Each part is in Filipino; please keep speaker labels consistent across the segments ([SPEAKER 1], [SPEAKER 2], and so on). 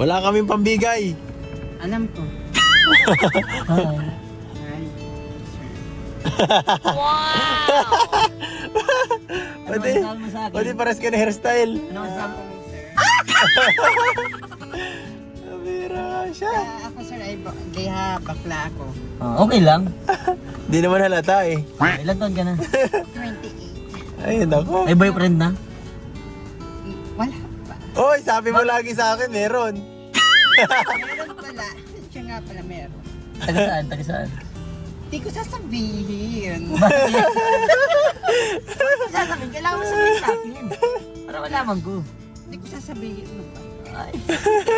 [SPEAKER 1] Wala kaming pambigay.
[SPEAKER 2] Alam ko. Hi.
[SPEAKER 1] Pwede,
[SPEAKER 3] mo sa akin?
[SPEAKER 1] pwede pares ka na hairstyle.
[SPEAKER 3] Ano kasama mo?
[SPEAKER 1] Sabira siya.
[SPEAKER 2] Ako sir ay bakla ako.
[SPEAKER 3] Okay lang.
[SPEAKER 1] Di naman halata eh.
[SPEAKER 3] Ilan taon ka na?
[SPEAKER 2] 28.
[SPEAKER 1] Ay, nako.
[SPEAKER 3] May boyfriend na?
[SPEAKER 2] Wala pa.
[SPEAKER 1] Oy, sabi mo lagi sa akin, meron.
[SPEAKER 2] Meron pala. Siya nga pala meron.
[SPEAKER 3] Taga saan? Taga saan?
[SPEAKER 2] Di ko sasabihin.
[SPEAKER 3] Bakit? Sasabihin, kailangan mo sabihin sa akin. Para malaman ko.
[SPEAKER 2] Di ko sasabihin mo ba?
[SPEAKER 3] Ay.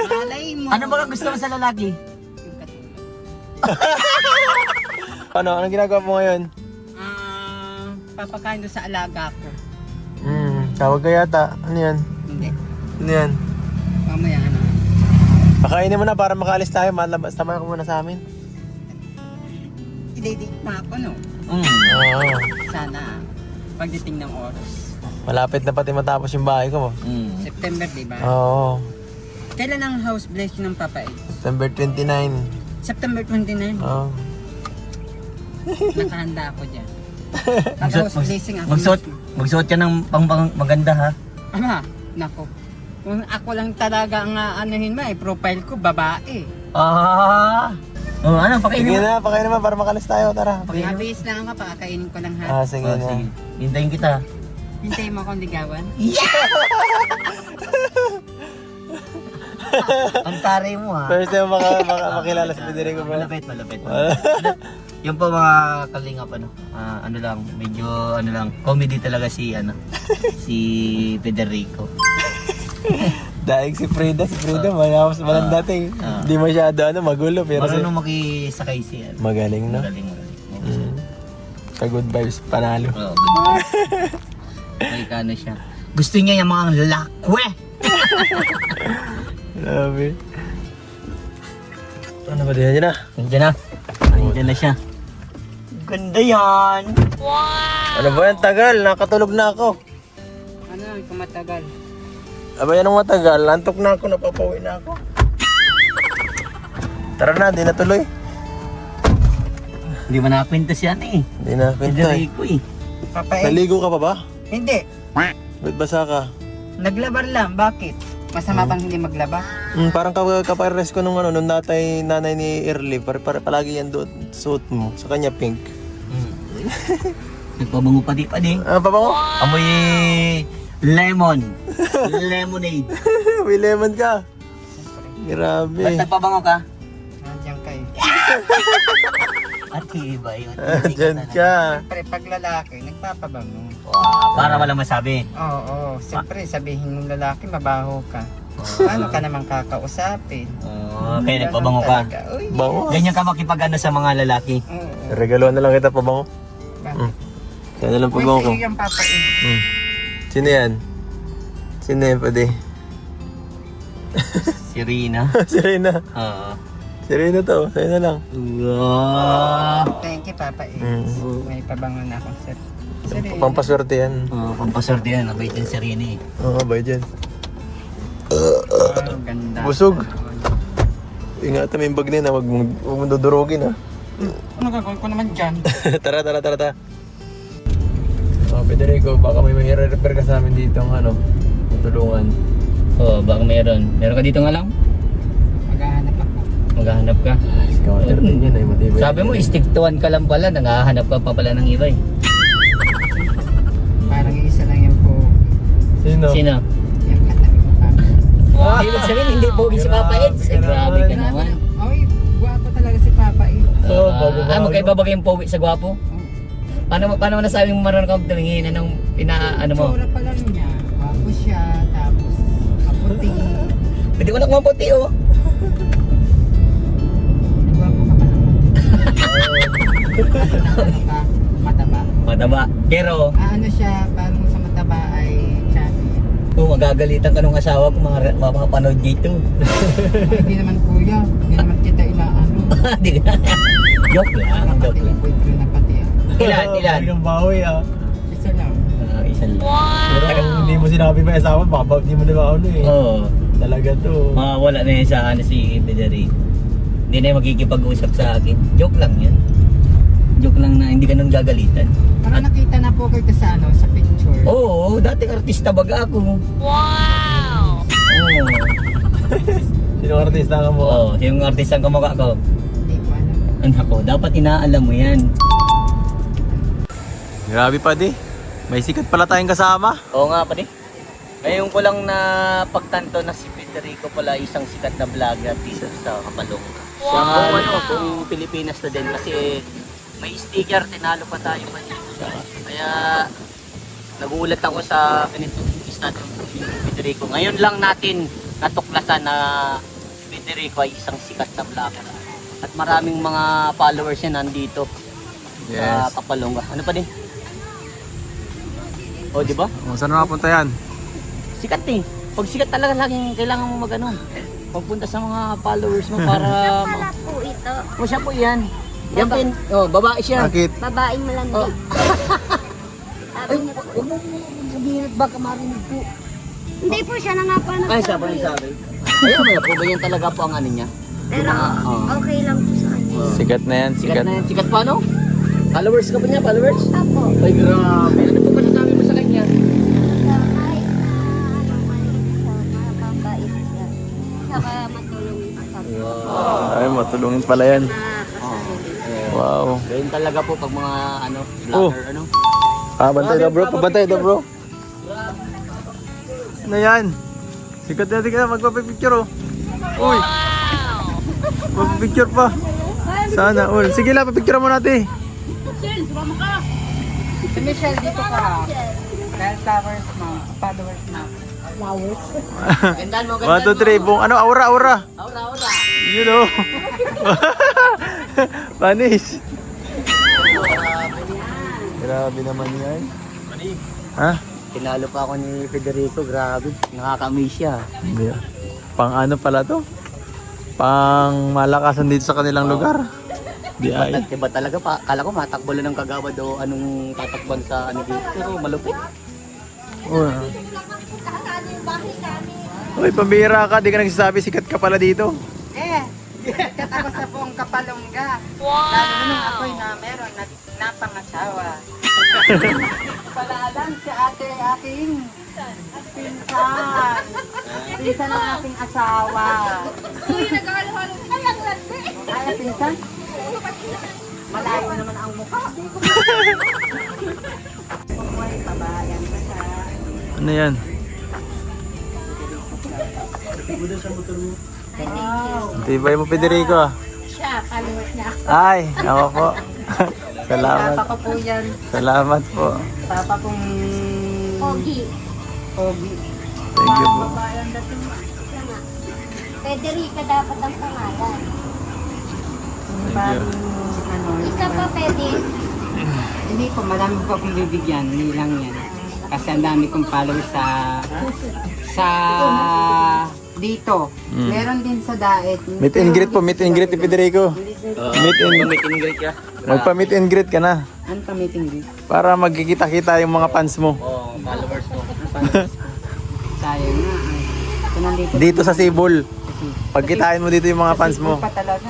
[SPEAKER 2] Malay mo.
[SPEAKER 3] Ano ba gusto mo sa lalaki?
[SPEAKER 2] Yung katulad.
[SPEAKER 1] Ano? Anong ginagawa mo ngayon?
[SPEAKER 2] Papakain doon sa alaga ko.
[SPEAKER 1] Tawag ka yata. Ano yan?
[SPEAKER 2] Hindi.
[SPEAKER 1] Ano yan?
[SPEAKER 2] Mamaya ano.
[SPEAKER 1] Pakainin mo na para makaalis tayo. Malabas naman ako muna sa amin.
[SPEAKER 2] I-date pa ako no.
[SPEAKER 1] Oo.
[SPEAKER 2] Sana pagdating ng oras.
[SPEAKER 1] Malapit na pati matapos yung bahay ko.
[SPEAKER 2] September, di ba?
[SPEAKER 1] Oo.
[SPEAKER 2] Kailan ang house blessing ng Papa Ed?
[SPEAKER 1] September 29.
[SPEAKER 2] September 29.
[SPEAKER 1] Oo.
[SPEAKER 2] Nakahanda ako dyan. Pag house blessing ako.
[SPEAKER 3] Magsuot ka ng maganda ha.
[SPEAKER 2] Ama, nako. Kung ako lang talaga ang anuhin mo, profile ko, babae.
[SPEAKER 3] Oh, ano, pakainin
[SPEAKER 1] Sige
[SPEAKER 3] mo.
[SPEAKER 1] na, pakainin mo para makaalis tayo. Tara.
[SPEAKER 2] Mabilis lang ako, pakakainin ko lang ha.
[SPEAKER 1] Sige
[SPEAKER 3] Oh,
[SPEAKER 1] na.
[SPEAKER 3] sige. Hintayin kita.
[SPEAKER 2] Hintayin mo akong ligawan.
[SPEAKER 3] Ang taray mo ha.
[SPEAKER 1] First time makilala si Federico bro.
[SPEAKER 3] Malapit. Yung po mga kalingap ano lang, medyo ano lang, comedy talaga si si Federico.
[SPEAKER 1] Daig si Frida mayabas malang dati. Hindi masyado magulo pero
[SPEAKER 3] Marunong makisakay si
[SPEAKER 1] magaling no.
[SPEAKER 3] Magaling.
[SPEAKER 1] Sa good vibes panalo.
[SPEAKER 3] Oo, good. May kano siya. Gusto niya yung mga lakwe.
[SPEAKER 1] Grabe. Ano ba din na?
[SPEAKER 3] Nandiyan na siya. Ganda yan.
[SPEAKER 1] Ano ba yan? Tagal, nakatulog na ako.
[SPEAKER 2] Ano lang, kumatagal.
[SPEAKER 1] Aba yan ang matagal, antok na ako, napapauwi na ako. Tara na, di na tuloy.
[SPEAKER 3] Hindi mo nakapintas yan eh.
[SPEAKER 1] Di na kwento eh.
[SPEAKER 3] Federico eh.
[SPEAKER 2] Papa Ed?
[SPEAKER 1] Naligo ka pa ba?
[SPEAKER 2] Hindi.
[SPEAKER 1] Ba't basa ka?
[SPEAKER 2] Naglabar lang, bakit? Masama bang hindi maglaba?
[SPEAKER 1] Parang kapares ko nung nung nanay ni Early, palagi yan doon, suot mo, sa kanya pink.
[SPEAKER 3] Nagpabango pati.
[SPEAKER 1] Ah, pabango?
[SPEAKER 3] Amoy lemon. Lemonade.
[SPEAKER 1] May lemon ka. Grabe.
[SPEAKER 3] Ba't nagpabango ka?
[SPEAKER 2] Nandiyan kayo.
[SPEAKER 3] At iba yun.
[SPEAKER 1] Diyan ka.
[SPEAKER 2] Siyempre, pag lalaki, nagpapabango.
[SPEAKER 3] Wow, para walang masabi.
[SPEAKER 2] Oo. Siyempre, sabihin ng lalaki, mabaho ka. Paano ka naman kakausapin?
[SPEAKER 3] Kaya nagpabango ka.
[SPEAKER 2] Uy,
[SPEAKER 1] Bango.
[SPEAKER 3] Ganyan ka makipag-ano sa mga lalaki.
[SPEAKER 2] oo.
[SPEAKER 1] Regaloan na lang kita pabango.
[SPEAKER 2] Bakit?
[SPEAKER 1] Kaya na lang
[SPEAKER 2] Uy,
[SPEAKER 1] pabango ko.
[SPEAKER 2] sige yung Papa Ed.
[SPEAKER 1] Sino yan? Sino yan pwede?
[SPEAKER 3] Si Rina.
[SPEAKER 1] Si Rina.
[SPEAKER 3] Oo.
[SPEAKER 1] Si Rina to, sa'yo na lang.
[SPEAKER 3] Wow.
[SPEAKER 2] Thank you, Papa Ed. May pabango na akong set. Sorry.
[SPEAKER 1] Pampaswerte yan.
[SPEAKER 3] Pampaswerte yan. Abay din si Rina eh.
[SPEAKER 1] Oo, bay dyan.
[SPEAKER 2] Wow, ganda.
[SPEAKER 1] Busog. Ingatan mo yung bag nila, huwag mong dudurugin ha.
[SPEAKER 2] Ano gagawin ko naman dyan?
[SPEAKER 1] Tara. Federico, baka may refer ka sa amin dito ng tulungan.
[SPEAKER 3] Oo, baka meron. Meron ka dito nga lang?
[SPEAKER 2] Maghahanap ako.
[SPEAKER 3] Maghahanap ka.
[SPEAKER 1] Ikaw, 13 yun ay matibay.
[SPEAKER 3] Sabi mo, stick to one ka lang pala. Nanghahanap ka pa pala ng iba eh.
[SPEAKER 2] Parang isa lang yung po.
[SPEAKER 1] Sino?
[SPEAKER 3] Sino?
[SPEAKER 2] Yung katabi ko pa.
[SPEAKER 3] Ibig sabihin, hindi pogi si Papa Eds. Eh, grabe ka naman.
[SPEAKER 2] Ay, guwapo talaga si Papa Ed.
[SPEAKER 1] Oo, bago-bago.
[SPEAKER 3] Magkaiba ba kayong pogi sa gwapo? Paano mo nasabing marunong ka magtingin? Anong ano mo?
[SPEAKER 2] Tsura pa lang niya. Guwapo siya, tapos kaputi.
[SPEAKER 3] Pwede ko na kumaputi oh.
[SPEAKER 2] Guwapo ka pa naman. Mataba.
[SPEAKER 3] Mataba. Pero,
[SPEAKER 2] Ano siya, parang sa mataba ay chubby.
[SPEAKER 3] kung magagalitan ka ng asawa ko, mapapanood dito.
[SPEAKER 2] Hindi naman kuya, hindi naman kita inaano.
[SPEAKER 3] Di ka. Joke lang. Joke lang.
[SPEAKER 2] Boyfriend na pati ah.
[SPEAKER 3] Ilan?
[SPEAKER 1] Yung bawi
[SPEAKER 2] Isa lang.
[SPEAKER 3] Isa lang.
[SPEAKER 1] Pero kung hindi mo sinabi pa asawa, baka hindi mo na ba eh.
[SPEAKER 3] Oo.
[SPEAKER 1] talaga to.
[SPEAKER 3] Wala na yan sa si Federico. Hindi na yung magkikipag-usap sa akin. Joke lang yan. Joke lang na hindi ka nang gagalitan.
[SPEAKER 2] Parang nakita na po kayo sa sa picture.
[SPEAKER 3] Oo, dating artista baga ako. Wow! Oo.
[SPEAKER 1] Sino artista ka mo?
[SPEAKER 3] Oo, yung artista ang kamukha ko.
[SPEAKER 2] Hindi ko alam.
[SPEAKER 3] Anak ko, dapat inaalam mo yan.
[SPEAKER 1] Grabe pa di. May sikat pala tayong kasama.
[SPEAKER 3] Oo nga pa Ngayon ko lang na pagtanto na si Federico pala isang sikat na vlogger dito sa Kapalong. Wow! Kung Pilipinas na din kasi may sticker, tinalo pa tayo kanina. Kaya nagulat ako sa ganitong estado ni Federico. Ngayon lang natin natuklasan na Federico ay isang sikat na vlogger. At maraming mga followers niya nandito sa Kapalonga. Ano pa din? O, di ba?
[SPEAKER 1] Saan napunta yan?
[SPEAKER 3] Sikat eh. Pag sikat talaga laging kailangan mo magano. Pagpunta sa mga followers mo para
[SPEAKER 4] Wala po ito.
[SPEAKER 3] O siya po yan. Yan po yun. Oh, babae siya.
[SPEAKER 1] Bakit?
[SPEAKER 4] Babaeng malandi.
[SPEAKER 3] Oh.
[SPEAKER 4] Sabi
[SPEAKER 3] Ay,
[SPEAKER 4] niya po.
[SPEAKER 3] huwag mo sabihin at baka marinig po.
[SPEAKER 4] Hindi po siya na nga po
[SPEAKER 3] Ay, sabi niya sabi. Ayun mo po ba yan talaga po ang ano niya?
[SPEAKER 4] Pero okay lang po sa kanya.
[SPEAKER 1] Sikat na yan,
[SPEAKER 3] Sikat na yan. Sikat pa ano? Followers ka ba niya? Followers?
[SPEAKER 4] Apo.
[SPEAKER 3] Ay, grabe. Ano po ba nasabi mo sa kanya?
[SPEAKER 4] Sa kahit na ano maliit siya, mababait siya. Saka matulong sa
[SPEAKER 1] Ay, matulungin pala yan. Wow.
[SPEAKER 3] Ganyan talaga po pag mga ano, vlogger, ano?
[SPEAKER 1] Bantay daw bro, pabantay daw bro. Ano yan? Sikat na tingnan, magpapipicture oh. Uy! Magpapicture pa. Sana all. Sige lang, papicture mo natin.
[SPEAKER 2] Si Michelle, dito ka. Dahil followers mo.
[SPEAKER 3] Gandaan mo,
[SPEAKER 1] 1, 2, 3, buong ano, aura, aura.
[SPEAKER 3] Aura.
[SPEAKER 1] You know. Panis. Grabe naman yan. Ha?
[SPEAKER 3] Tinalo pa ako ni Federico, grabe. Nakaka-amaze siya.
[SPEAKER 1] Hindi. Pang ano pala to? Pang malakasan dito sa kanilang lugar. Di ay.
[SPEAKER 3] Diba talaga pa, kala ko matakbo lang ng kagawad o anong tatakban sa ano dito. Pero malupit.
[SPEAKER 1] Uy, pambira ka. Di ka nagsasabi sikat ka pala dito.
[SPEAKER 2] Sikat ako sa buong Kapalongga. Wow! Lalo nung ako'y na meron napangasawa. Pala si ate aking pinsan. Pinsan ng aking asawa. Ay, pinsan? Malayo naman ang mukha. Uy, pabayan ka siya.
[SPEAKER 1] Ano yan? Tibay mo, Federico.
[SPEAKER 4] Siya, followers niya.
[SPEAKER 1] Ay, ako po. Salamat.
[SPEAKER 2] Papa ko po yan.
[SPEAKER 1] Salamat po.
[SPEAKER 2] Papa kong
[SPEAKER 4] Pogi.
[SPEAKER 2] Pogi.
[SPEAKER 1] Thank you po.
[SPEAKER 4] Babayan dating siya nga. Federica dapat ang pangalan.
[SPEAKER 2] Bagong ano.
[SPEAKER 4] Isa pa pwede.
[SPEAKER 2] Hindi po, marami po akong bibigyan. Hindi lang yan. Kasi ang dami kong followers sa dito. Meron din sa Daet.
[SPEAKER 1] Meet and greet po, meet and greet ni Federico. Meet and
[SPEAKER 3] Meet and greet ka.
[SPEAKER 1] Magpa-meet and greet ka na.
[SPEAKER 2] Ano pa meeting din?
[SPEAKER 1] Para magkikita-kita yung mga fans mo.
[SPEAKER 3] Oo, followers mo.
[SPEAKER 2] Sayang na. Ito nandito.
[SPEAKER 1] Dito sa Sibol. Pagkitain mo dito yung mga fans mo.
[SPEAKER 2] Pa talaga.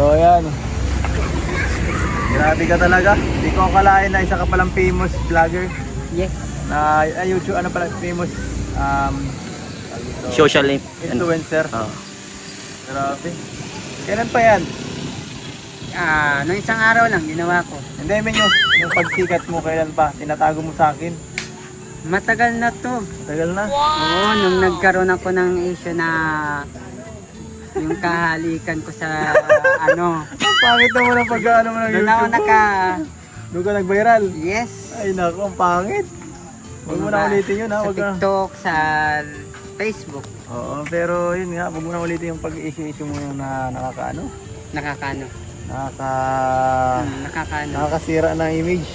[SPEAKER 1] So ayan. Grabe ka talaga. Hindi ko akalain na isa ka palang famous vlogger.
[SPEAKER 2] Yes.
[SPEAKER 1] Na YouTube, ano pala, famous
[SPEAKER 3] Social
[SPEAKER 1] influencer.
[SPEAKER 3] Oh.
[SPEAKER 1] Grabe. Kailan pa yan?
[SPEAKER 2] Noong isang araw lang, ginawa ko.
[SPEAKER 1] Hindi, men yung pagsikat mo, kailan pa? Tinatago mo sa akin.
[SPEAKER 2] Matagal na to.
[SPEAKER 1] Tagal na.
[SPEAKER 2] Oo, nung nagkaroon ako ng issue na yung kahalikan ko sa ano.
[SPEAKER 1] Ang pangit naman ang pag-ano mo ng
[SPEAKER 2] Doon ako
[SPEAKER 1] YouTube. Doon ka nag-viral.
[SPEAKER 2] Yes.
[SPEAKER 1] Ay naku, ang pangit. Huwag mo na ulitin yun ha.
[SPEAKER 2] Sa
[SPEAKER 1] Huwag na.
[SPEAKER 2] TikTok, sa Facebook.
[SPEAKER 1] Oo, pero yun nga, huwag mo na ulitin yung pag-issue mo yung nakakaano.
[SPEAKER 2] Nakakano. Nakakano.
[SPEAKER 1] Nakakasira ng image.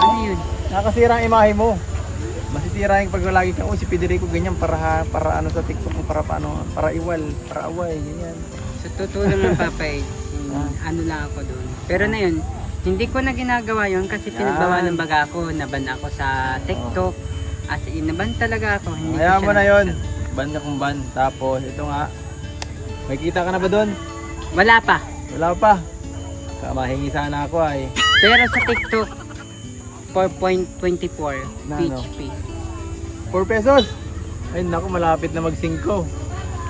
[SPEAKER 2] Ano yun?
[SPEAKER 1] Nakakasira ang imahe mo. Masisira yung pag lagi kang, si Federico ganyan para ano sa TikTok mo, para paano, para iwal, para away, ganyan.
[SPEAKER 2] Sa totoo ng papay, ano lang ako doon. Pero na yun, hindi ko na ginagawa yun kasi pinagbawa ng baga ako, naban ako sa TikTok. As in, naban talaga ako. Hindi
[SPEAKER 1] Kaya
[SPEAKER 2] ko
[SPEAKER 1] mo
[SPEAKER 2] siya
[SPEAKER 1] na yun. ban ka kung ban. Tapos ito nga, may kita ka na ba doon?
[SPEAKER 2] Wala pa.
[SPEAKER 1] Wala pa. Mahingi sana ako ay.
[SPEAKER 2] Pero sa TikTok, 4.24
[SPEAKER 1] Na ano?
[SPEAKER 2] PHP.
[SPEAKER 1] 4 pesos. Ay naku, malapit na mag-5.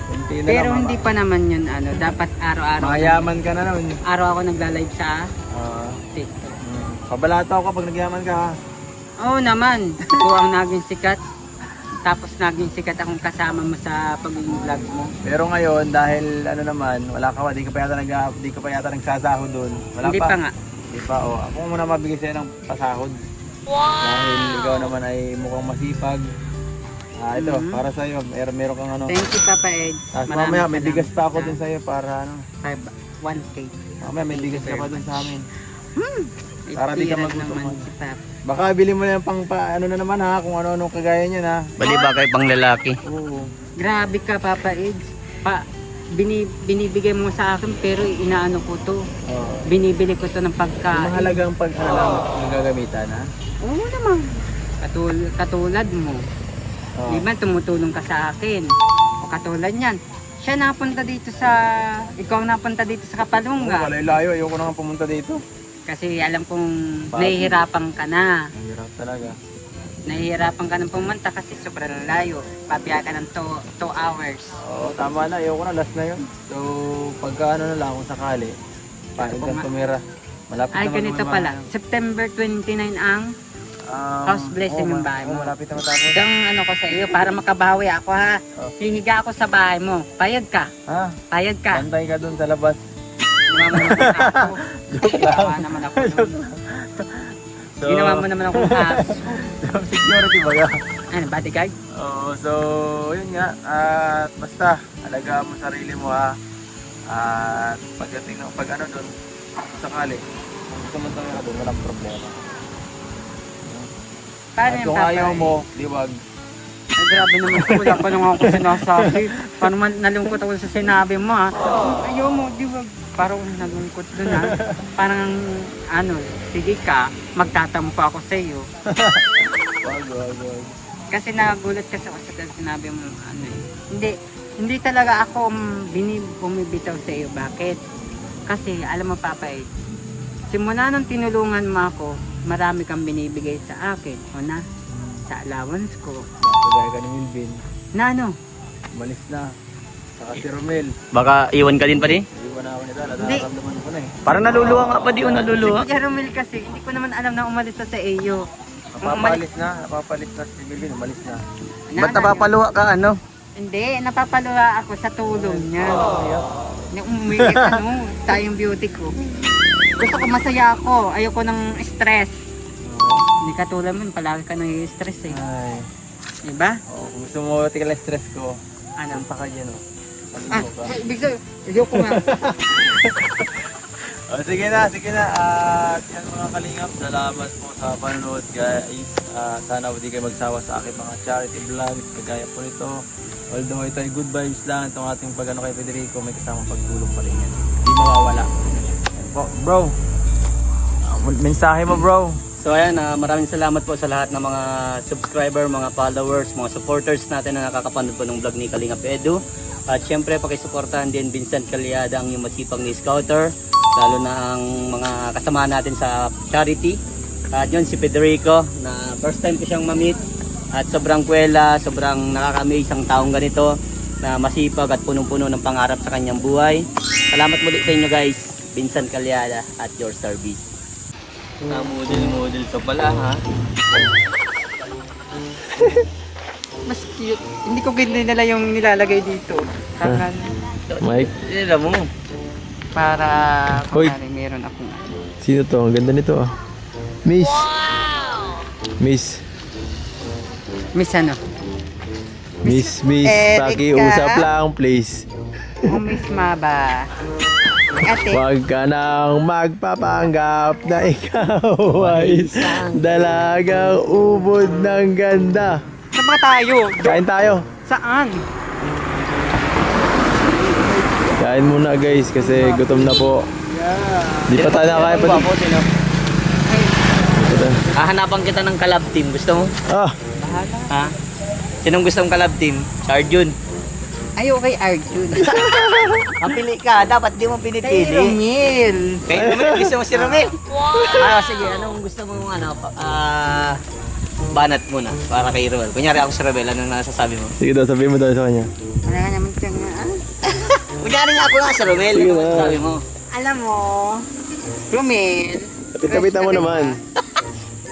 [SPEAKER 1] Kunti na
[SPEAKER 2] Pero
[SPEAKER 1] lang,
[SPEAKER 2] hindi pa naman yun, ano, dapat araw-araw.
[SPEAKER 1] Mayaman ka na nun.
[SPEAKER 2] Araw ako nagla-live sa
[SPEAKER 1] Ah,
[SPEAKER 2] TikTok.
[SPEAKER 1] Pabalato ako kapag nagyaman ka ha.
[SPEAKER 2] Oo naman, ikaw ang naging sikat. Tapos naging sikat akong kasama mo sa pag-vlog mo.
[SPEAKER 1] Pero ngayon, dahil ano naman, wala ka pa, di ka pa yata nagsasahod doon. Wala
[SPEAKER 2] Hindi pa nga.
[SPEAKER 1] Hindi pa, oh. Ako muna mabigay sa'yo ng pasahod. Dahil ikaw naman ay mukhang masipag. Ito, para sa'yo. Meron kang ano.
[SPEAKER 2] Thank you, Papa Ed.
[SPEAKER 1] Tapos
[SPEAKER 2] Maraming
[SPEAKER 1] mamaya, may
[SPEAKER 2] salamat
[SPEAKER 1] bigas pa ako
[SPEAKER 2] sa
[SPEAKER 1] dun sa'yo para ano.
[SPEAKER 2] 1K.
[SPEAKER 1] Mamaya, may bigas ka pa dun sa amin.
[SPEAKER 2] Para
[SPEAKER 1] Para di ka
[SPEAKER 2] naman
[SPEAKER 1] magutom.
[SPEAKER 2] si Papa.
[SPEAKER 1] Baka bili mo na yung ano na naman ha, kung ano-ano kagaya niyan ha.
[SPEAKER 3] Bali bagay pang lalaki.
[SPEAKER 1] Oo.
[SPEAKER 2] Grabe ka, Papa Ed. Binibigay mo sa akin pero inaano ko to.
[SPEAKER 1] Oo.
[SPEAKER 2] Binibili ko to ng
[SPEAKER 1] Yung
[SPEAKER 2] pagkain.
[SPEAKER 1] mahalagang pag-alam yung gagamitan ha.
[SPEAKER 2] Oo naman. Katulad mo.
[SPEAKER 1] Oo.
[SPEAKER 2] Di ba tumutulong ka sa akin? O katulad niyan. Siya napunta dito sa... Ikaw napunta dito sa Kapalunga.
[SPEAKER 1] Layo, ayoko na nga pumunta dito.
[SPEAKER 2] Kasi alam kong
[SPEAKER 1] Bakit?
[SPEAKER 2] nahihirapan ka na.
[SPEAKER 1] Ang hirap talaga.
[SPEAKER 2] Nahihirapan ka ng pumunta kasi sobrang layo. Pabiya ka ng 2 hours.
[SPEAKER 1] Oo, tama na. Ayoko na. Last na yun. So, pagka ano na lang kung sakali, paano
[SPEAKER 2] Ako
[SPEAKER 1] kang
[SPEAKER 2] nga.
[SPEAKER 1] tumira. Malapit
[SPEAKER 2] Ay,
[SPEAKER 1] naman
[SPEAKER 2] ganito
[SPEAKER 1] naman
[SPEAKER 2] pala. September 29 ang house blessing ng bahay mo.
[SPEAKER 1] Malapit na matapos.
[SPEAKER 2] Itong ano ko sa iyo para makabawi ako ha.
[SPEAKER 1] Oh.
[SPEAKER 2] Hihiga ako sa bahay mo. Payag ka.
[SPEAKER 1] Ha?
[SPEAKER 2] Payag ka.
[SPEAKER 1] Bantay ka dun sa labas.
[SPEAKER 2] Ginawa mo naman ako. Ginawa naman ako nun.
[SPEAKER 1] So,
[SPEAKER 2] Ginawa mo naman ako aso.
[SPEAKER 1] security ba ka?
[SPEAKER 2] Ano, bodyguard?
[SPEAKER 1] Oo, so, yun nga. At basta, alagaan mo sarili mo ha. At pagdating ng pag ano dun, kung sakali, kung gusto mo tumira dun, walang problema.
[SPEAKER 2] Paano
[SPEAKER 1] At
[SPEAKER 2] yung
[SPEAKER 1] kung
[SPEAKER 2] papa?
[SPEAKER 1] ayaw mo, diwag.
[SPEAKER 2] Ay, grabe naman ko. Wala pa naman ako sinasabi. Paano man nalungkot ako sa sinabi mo ha. Ayaw mo, di ba? Parang nalungkot dun ha. Parang ano, sige ka, magtatampo ako sa iyo.
[SPEAKER 1] Wag.
[SPEAKER 2] Kasi nagulat kasi ako sa sinabi mo ano eh. Hindi talaga ako bumibitaw sa iyo. Bakit? Kasi alam mo Papa eh, simula nung tinulungan mo ako, marami kang binibigay sa akin. Una, sa allowance ko.
[SPEAKER 1] Kagaya ka ni Wilvin,
[SPEAKER 2] Na ano?
[SPEAKER 1] umalis na. Saka si Romel,
[SPEAKER 3] Baka iwan ka din pa din?
[SPEAKER 1] iwan na ako nila,
[SPEAKER 2] Hindi.
[SPEAKER 1] nataramdaman ko na eh.
[SPEAKER 3] Parang naluluwa nga pa di o naluluwa.
[SPEAKER 2] Si Jeromel kasi, hindi ko naman alam na umalis na sa iyo.
[SPEAKER 1] Napapalis na si Wilvin, umalis na.
[SPEAKER 3] Ba't napapaluwa ka ano?
[SPEAKER 2] Hindi, napapaluwa ako sa tulong niya. Yung umiyak ano, sayang beauty ko. Gusto ko masaya ako, ayoko ng stress. Hindi katulad mo, palagi ka nai-stress eh.
[SPEAKER 1] Ay,
[SPEAKER 2] Diba?
[SPEAKER 1] kung gusto mo tigil ang stress ko,
[SPEAKER 2] Ano?
[SPEAKER 1] punta ka dyan oh.
[SPEAKER 2] Ah,
[SPEAKER 1] Paligo ka.
[SPEAKER 2] ibig sabihin, ayoko nga.
[SPEAKER 1] Sige na. At yan mga kalingap, salamat po sa panonood guys. Sana hindi kayo magsawa sa aking mga charity vlogs, kagaya po nito. Although ito ay good vibes lang, itong ating pag-ano kay Federico, may kasamang pagtulong pa rin yan. Hindi mawawala. Yan po. Bro, mensahe mo bro.
[SPEAKER 3] So ayan, maraming salamat po sa lahat ng mga subscriber, mga followers, mga supporters natin na nakakapanood po ng vlog ni Kalingap Edu. At syempre pakisuportahan din Vincent Calyada, ang yung masipag ni Scouter, lalo na ang mga kasama natin sa charity. At yun si Federico, na first time ko siyang ma-meet. At sobrang kwela, sobrang nakaka-amaze ang taong ganito na masipag at punong-puno ng pangarap sa kanyang buhay. Salamat muli sa inyo guys, Vincent Calyada at your service. Model ka pala ha.
[SPEAKER 2] Mas cute. Hindi ko nila yung nilalagay dito.
[SPEAKER 1] Mike,
[SPEAKER 3] Alam mo.
[SPEAKER 2] Para
[SPEAKER 1] Hoy.
[SPEAKER 2] kung meron akong
[SPEAKER 1] sino to? Ang ganda nito ah. Miss. Miss.
[SPEAKER 2] Miss ano?
[SPEAKER 1] Miss,
[SPEAKER 2] Erika.
[SPEAKER 1] pakiusap lang please.
[SPEAKER 2] O Miss Maba. Ate.
[SPEAKER 1] Huwag ka nang magpapanggap na ikaw ay dalagang ubod ng ganda.
[SPEAKER 2] Saan ba tayo?
[SPEAKER 1] Kain tayo.
[SPEAKER 2] Saan?
[SPEAKER 1] Kain muna guys kasi gutom na po. Di pa tayo nakain pa.
[SPEAKER 3] Hahanapan kita ng collab team. Gusto mo?
[SPEAKER 1] Ah,
[SPEAKER 2] Bahala.
[SPEAKER 3] Ha? Sinong gusto mong kalab team? Si Arjun.
[SPEAKER 2] Ay, okay, Arjun.
[SPEAKER 3] Mapili ka, dapat di mo
[SPEAKER 2] Kay
[SPEAKER 3] pinipili.
[SPEAKER 2] Romel.
[SPEAKER 3] Kay Romel, gusto mo si Romel? Wow! Sige, anong gusto mong banat muna para kay Romel. Kunyari ako si Romel, anong nasasabi mo?
[SPEAKER 1] Sige daw, sabihin mo daw sa kanya.
[SPEAKER 2] Wala ka naman siyang
[SPEAKER 3] Kunyari nga ako nga si Romel,
[SPEAKER 1] Sige
[SPEAKER 3] ano
[SPEAKER 1] na.
[SPEAKER 3] masasabi mo?
[SPEAKER 2] Alam mo, Romel.
[SPEAKER 1] Kapit-kapitan mo naman.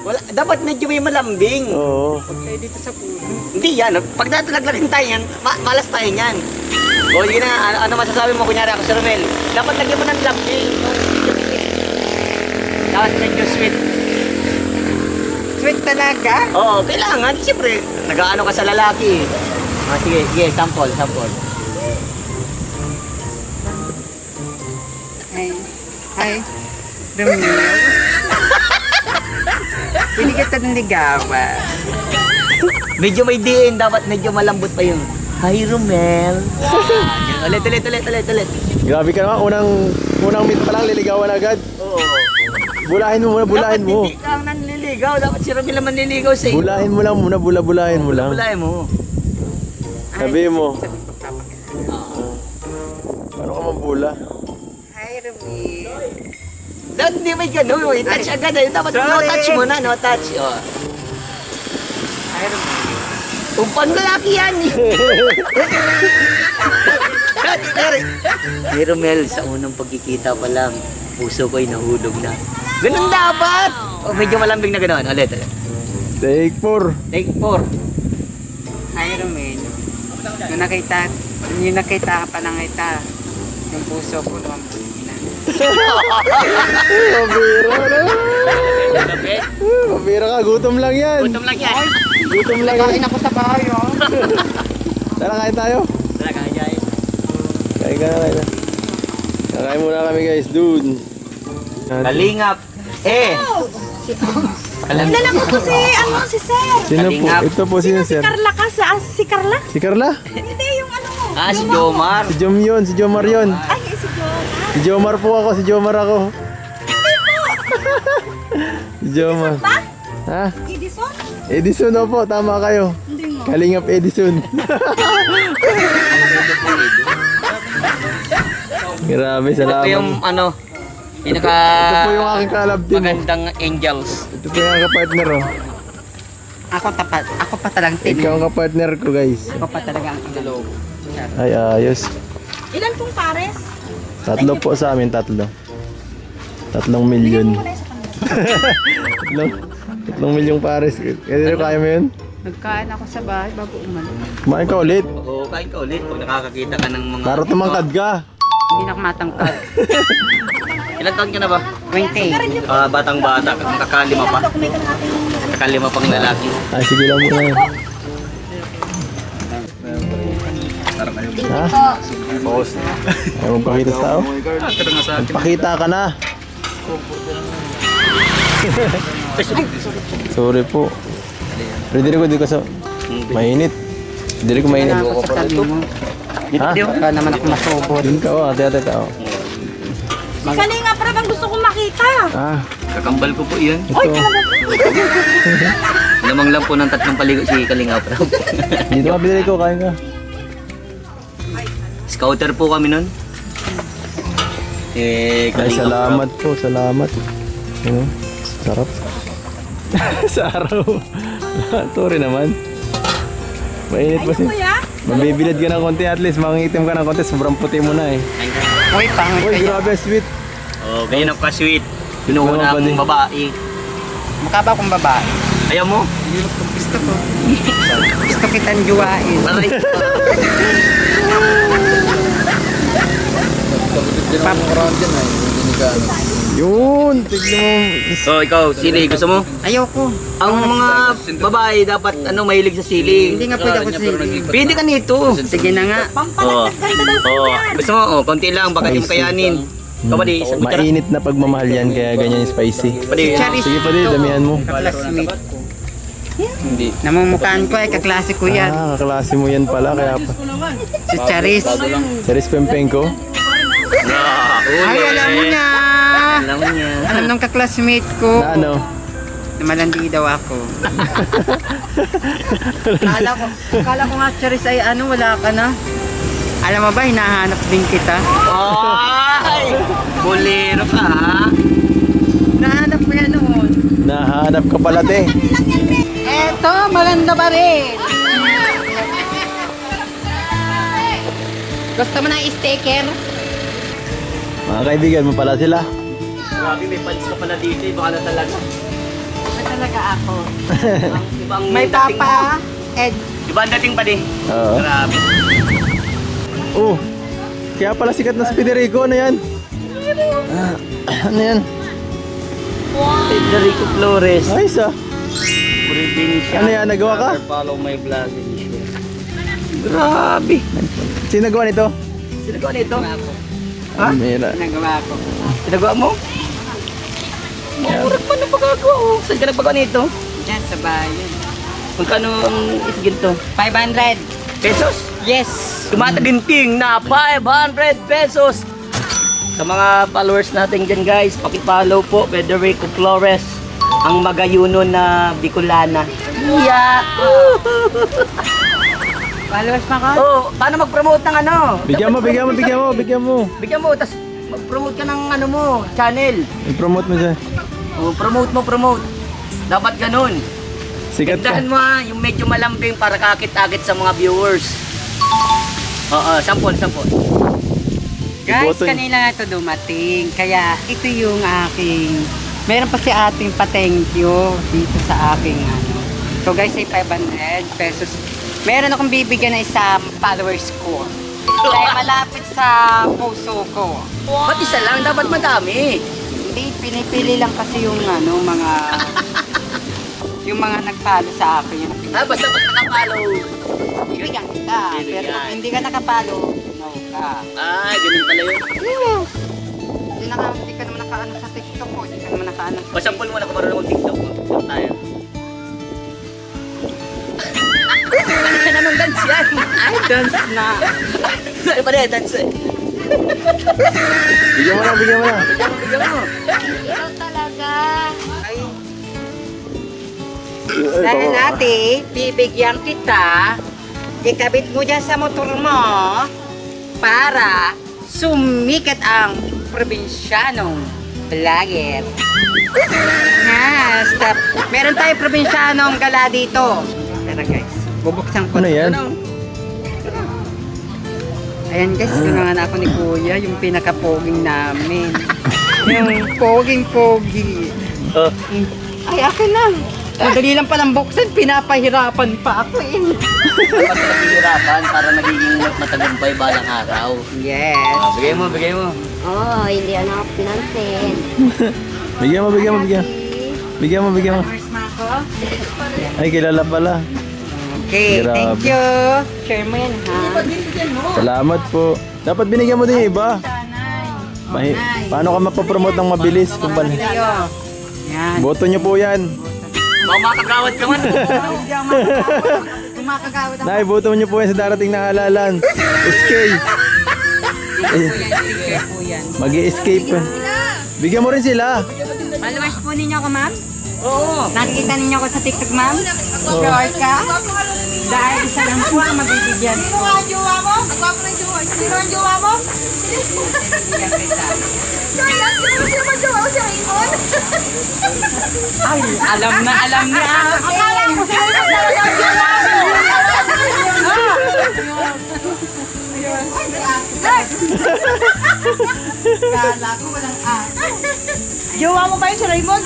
[SPEAKER 3] Wala, dapat medyo may malambing.
[SPEAKER 1] Oo.
[SPEAKER 2] Huwag tayo dito sa puno.
[SPEAKER 3] Hindi yan, pag natulaglarin tayo yan, malas tayo yan. O yun na, ano masasabi mo, kunyari ako si Romel, dapat lagyan mo ng lambing. Dapat medyo sweet.
[SPEAKER 2] Sweet talaga.
[SPEAKER 3] Oo, kailangan. Siyempre, nag-ano ka sa lalaki. Sige, sample.
[SPEAKER 2] Ay, Romel. Pili kita ng ligawan.
[SPEAKER 3] Medyo may diin, dapat medyo malambot pa yun. Hi, Romel. Ulit.
[SPEAKER 1] Grabe ka naman, unang meet pa lang, liligawan agad.
[SPEAKER 3] Oo.
[SPEAKER 1] Bulahin mo muna, bulahin
[SPEAKER 3] Dapat
[SPEAKER 1] mo.
[SPEAKER 3] hindi ka ang nanliligaw. Dapat si Romel naman nililigaw sa iyo.
[SPEAKER 1] Bulahin mo lang muna, bulahin mo lang.
[SPEAKER 3] Bulahin mo.
[SPEAKER 1] Sabihin mo. Paano ka mabula?
[SPEAKER 2] Hi, Romel.
[SPEAKER 3] Dapat hindi may gano'n. I-touch agad. Dapat no
[SPEAKER 2] Sorry.
[SPEAKER 3] touch muna, no touch. Oh.
[SPEAKER 2] Hi, Romel.
[SPEAKER 3] Umpan lalaki yan. Hey Romel, sa unang pagkikita pa lang, puso ko'y nahulog na. Ganun dapat! O medyo malambing na gano'n. Ulit.
[SPEAKER 1] Take 4.
[SPEAKER 3] Take 4.
[SPEAKER 2] Hi, Romel. Yung nakita ka pa lang kita, yung puso ko lumambing na.
[SPEAKER 1] Mabira na. Mabira ka, gutom lang yan.
[SPEAKER 3] Gutom lang yan.
[SPEAKER 1] Gutom lang yan.
[SPEAKER 2] Kain ako sa bahay, oh.
[SPEAKER 1] Tara, kain tayo.
[SPEAKER 3] Talaga, Jai.
[SPEAKER 1] Kain ka na. Kakain muna kami guys, dude.
[SPEAKER 3] Kalingap.
[SPEAKER 5] Kilala ko po si Sir.
[SPEAKER 1] Sino po?
[SPEAKER 3] Kalingap.
[SPEAKER 1] Ito po sino sir?
[SPEAKER 5] Carla ka sa si Carla?
[SPEAKER 1] Si Carla?
[SPEAKER 5] Hindi, yung ano mo.
[SPEAKER 3] Si Jomar.
[SPEAKER 1] Si Jom yun, si Jomar yun.
[SPEAKER 5] Ay, si Jonah.
[SPEAKER 1] Si Jomar po ako, si Jomar ako. Si Jomar.
[SPEAKER 5] Pa?
[SPEAKER 1] Ha?
[SPEAKER 5] Edison?
[SPEAKER 1] Edison na po, tama kayo.
[SPEAKER 5] Hindi mo.
[SPEAKER 1] Kalingap Edison. Grabe,
[SPEAKER 3] Ito
[SPEAKER 1] salamat.
[SPEAKER 3] yung ano, pinaka
[SPEAKER 1] Ito po yung aking kalab team.
[SPEAKER 3] magandang angels.
[SPEAKER 1] Ito po yung aking kapartner oh.
[SPEAKER 2] Ako pa talang tin.
[SPEAKER 1] Ikaw ang kapartner ko guys.
[SPEAKER 2] Ako pa talaga ang inalo.
[SPEAKER 1] Ay, ayos.
[SPEAKER 5] Ilan pong pares?
[SPEAKER 1] 3 po sa amin, 3. 3 milyon.
[SPEAKER 5] Wala sa kanila.
[SPEAKER 1] 3 milyong pares. Kaya kaya mo yun?
[SPEAKER 2] Nagkain ako sa bahay bago umalis.
[SPEAKER 1] Kumain ka ulit.
[SPEAKER 3] Oo, kain ka ulit pag nakakakita ka ng mga...
[SPEAKER 1] Para tumangkad ka.
[SPEAKER 2] Hindi na ako matangkad.
[SPEAKER 3] Ilan taon ka na ba?
[SPEAKER 2] 20.
[SPEAKER 3] Batang bata, kakalima pa. Kakalima pang lalaki.
[SPEAKER 1] Ay, sige lang muna. Ha?
[SPEAKER 3] Boss.
[SPEAKER 1] Ay, magpakita sa tao? Magpakita ka na. Sorry po. Pero di ko sa... Mainit. Hindi ko mainit.
[SPEAKER 2] Kailangan ko sa tabi mo.
[SPEAKER 1] Ha?
[SPEAKER 2] Baka naman ako masubot.
[SPEAKER 1] Doon ka, oh. Ate, tao.
[SPEAKER 5] Si Kalinga, para bang gusto kong makita.
[SPEAKER 1] Ah,
[SPEAKER 3] Kakambal ko po iyan.
[SPEAKER 1] ito.
[SPEAKER 3] Lamang lang po ng 3 paligo si Kalinga Prab.
[SPEAKER 1] Dito ka, binili ko. Kain ka.
[SPEAKER 3] Scouter po kami nun.
[SPEAKER 1] Ay,
[SPEAKER 3] Kalinga
[SPEAKER 1] salamat po. Salamat. Ano? Sarap. Sa araw. Sorry naman. Mainit pa siya.
[SPEAKER 5] Kuya?
[SPEAKER 1] Mabibilad ka ng konti at least. Mangingitim ka ng konti. Sobrang puti mo na eh.
[SPEAKER 2] Uy, pangit
[SPEAKER 1] Uy,
[SPEAKER 2] kayo.
[SPEAKER 1] grabe sweet.
[SPEAKER 3] Oh, ganyan ang ka-sweet. Pinuuna
[SPEAKER 1] Ano ba,
[SPEAKER 3] akong babae.
[SPEAKER 2] Mukha ba akong babae?
[SPEAKER 3] Ayaw mo?
[SPEAKER 2] Gusto ko. Gusto kitang juwain.
[SPEAKER 3] Aray.
[SPEAKER 1] Yun. Tignan mo.
[SPEAKER 3] So, ikaw, sili, gusto mo?
[SPEAKER 2] Ayoko.
[SPEAKER 3] Ang mga babae dapat mahilig sa sili.
[SPEAKER 2] Hindi nga pwede ako sa
[SPEAKER 3] Pwede ka nito.
[SPEAKER 2] Sige na nga.
[SPEAKER 3] Oh.
[SPEAKER 5] Ganda daw
[SPEAKER 3] Oh, gusto mo? Oh, konti lang, baka di mo kayanin. Ikaw ba di? Isang kutsara?
[SPEAKER 1] Mainit na pagmamahal yan. Kaya ganyan yung spicy.
[SPEAKER 3] Pa di?
[SPEAKER 2] Charis.
[SPEAKER 1] Sige pa di, damihan mo.
[SPEAKER 2] Kaklasmate ko. Hindi. Namumukhaan ko eh, kaklase ko yan.
[SPEAKER 1] Ah, kaklase mo yan pala. Kaya pa.
[SPEAKER 2] Si Charis.
[SPEAKER 1] Charis Pempenko.
[SPEAKER 3] Ah,
[SPEAKER 2] Ay, alam mo na.
[SPEAKER 3] Alam mo niya.
[SPEAKER 2] Alam nung kaklasmate ko.
[SPEAKER 1] Na ano?
[SPEAKER 2] na malandi daw ako. Kala ko nga, Charis, ay ano, wala ka na. Alam mo ba, hinahanap din kita.
[SPEAKER 3] Ay! Bolero ka, ha?
[SPEAKER 2] Nahanap ko yan noon.
[SPEAKER 1] Nahanap ka pala, te.
[SPEAKER 2] Eto, maganda ba rin? Gusto mo ng sticker?
[SPEAKER 1] Mga kaibigan mo pala sila.
[SPEAKER 3] Grabe, may palis ka pala dito. Iba ka na talaga.
[SPEAKER 2] Ano talaga ako?
[SPEAKER 3] Ibang
[SPEAKER 2] May
[SPEAKER 3] dating
[SPEAKER 2] papa, Ed.
[SPEAKER 3] Iba ang dating pa din.
[SPEAKER 1] Oo.
[SPEAKER 3] Grabe.
[SPEAKER 1] Oh, kaya pala sikat na si Federico. Ano yan? Ano yan?
[SPEAKER 3] Federico Flores.
[SPEAKER 1] Ayos ah.
[SPEAKER 3] Provincial.
[SPEAKER 1] Ano yan, nagawa ka?
[SPEAKER 3] Follow my vlog. Grabe.
[SPEAKER 1] Sino nagawa nito?
[SPEAKER 3] Sino ko nito?
[SPEAKER 1] Ha? Mira.
[SPEAKER 2] Nagawa ko.
[SPEAKER 3] Pinagawa mo? Maurak man ang pagkagawa ko. Saan ka nagpagawa nito?
[SPEAKER 2] Diyan sa bayan.
[SPEAKER 3] Magkano ang isgil to?
[SPEAKER 2] 500.
[SPEAKER 3] Pesos?
[SPEAKER 2] Yes.
[SPEAKER 3] Tumataginting na 500 pesos. Sa mga followers natin dyan guys, pakipollow po Federico Flores, ang magayuno na Bicolana. Yeah!
[SPEAKER 2] Followers pa ko?
[SPEAKER 3] Oh, paano mag-promote ng ano?
[SPEAKER 1] Bigyan mo.
[SPEAKER 3] Bigyan mo, tas mag-promote ka ng ano mo, channel.
[SPEAKER 1] I-promote mo siya.
[SPEAKER 3] Oh, promote. Dapat ganun.
[SPEAKER 1] Sikat ka.
[SPEAKER 3] Gandaan mo ha, yung medyo malambing para kakit-akit sa mga viewers. Oo, sample.
[SPEAKER 2] Guys,
[SPEAKER 1] Iboto niyo.
[SPEAKER 2] kanila na ito dumating. Kaya ito yung aking... Meron pa si ating pa-thank you dito sa aking ano. So guys, ay 500 pesos. Meron akong bibigyan na isang followers ko. Dahil malapit sa puso ko.
[SPEAKER 3] Ba't isa lang? Dapat madami.
[SPEAKER 2] Hindi, pinipili lang kasi yung ano, mga... yung mga nagpalo sa akin. Yung
[SPEAKER 3] Basta pag nakapollow.
[SPEAKER 2] bibigyan kita. Pero kung hindi ka nakapalo, no ka.
[SPEAKER 3] Ay, ganun pala yun.
[SPEAKER 2] Yes! Hindi ka naman nakaano sa TikTok ko. Hindi ka naman nakaano sa...
[SPEAKER 3] O, sample mo na kung marunong TikTok mo. TikTok tayo. Ano namang dance yan?
[SPEAKER 2] Ay, dance na.
[SPEAKER 3] Ano pa rin, dance eh.
[SPEAKER 1] Bigyan mo na.
[SPEAKER 3] Bigyan mo.
[SPEAKER 4] Ikaw talaga.
[SPEAKER 2] Dahil natin, bibigyan kita, ikabit mo dyan sa motor mo para sumikat ang probinsyanong vlogger. Stop. Meron tayong probinsyanong gala dito. Tara guys, bubuksan ko.
[SPEAKER 1] Ano yan?
[SPEAKER 2] Ayan guys, tulungan ako ni Kuya, yung pinaka-poging namin. Yung poging-pogi.
[SPEAKER 3] Oh.
[SPEAKER 2] Ay, akin na. Madali lang palang buksan, pinapahirapan pa ako eh.
[SPEAKER 3] Dapat naghihirapan para nagiging matagumpay balang araw.
[SPEAKER 2] Yes.
[SPEAKER 3] Ah, bigay mo.
[SPEAKER 4] Oh, hindi ano ako pinansin.
[SPEAKER 1] Bigyan mo. Bigyan mo.
[SPEAKER 2] Where's Marco?
[SPEAKER 1] Ay, kilala pala.
[SPEAKER 2] Okay,
[SPEAKER 1] Grabe.
[SPEAKER 2] thank you. Share mo yan ha.
[SPEAKER 1] Salamat po. Dapat binigyan mo din yung iba. Paano ka mapapromote ng mabilis? Kung bali.
[SPEAKER 2] Tayo. Yan.
[SPEAKER 1] Boto nyo po yan.
[SPEAKER 3] Baka makagawad ka man.
[SPEAKER 2] Kung makagawad ako.
[SPEAKER 1] Nay, boto nyo po yan sa darating na halalan. Escape.
[SPEAKER 2] Sticker po yan.
[SPEAKER 1] Mag-i-escape. Bigyan mo rin sila.
[SPEAKER 2] Followers po ninyo ako, ma'am?
[SPEAKER 3] Oo.
[SPEAKER 2] Nakikita ninyo ako sa TikTok, ma'am? Sure ka? Dahil isa lang po ang mabibigyan ko.
[SPEAKER 5] Sino ang jowa mo? Ang gwapo ng jowa. Sino ang jowa mo?
[SPEAKER 2] Bibigyan kita.
[SPEAKER 5] Sino ang jowa mo? Si Raymond?
[SPEAKER 2] Ay, alam na niya.
[SPEAKER 5] Akala ko sino ang talagang jowa mo.
[SPEAKER 2] Kala ko walang
[SPEAKER 5] Jowa mo ba yun si Raymond?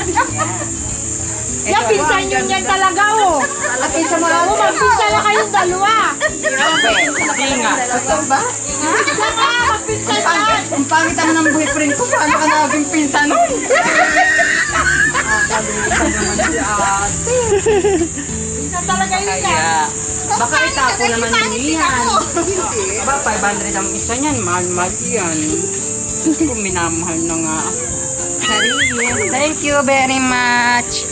[SPEAKER 5] Yan, pinsan yun yan talaga, oh. At pinsan mo ako, magpinsan na kayong dalawa.
[SPEAKER 2] Hindi nga. Totoo ba?
[SPEAKER 5] Pinsan ka, magpinsan ka.
[SPEAKER 2] Ang pangit naman ng boyfriend ko. Paano ka naging pinsan nun?
[SPEAKER 5] Pinsan talaga yun yan.
[SPEAKER 2] Kaya, baka itapo naman niyan. Aba, 500 ang isa niyan. Mahal-mahal yan. Kung minamahal na nga. Sarili. Thank you very much.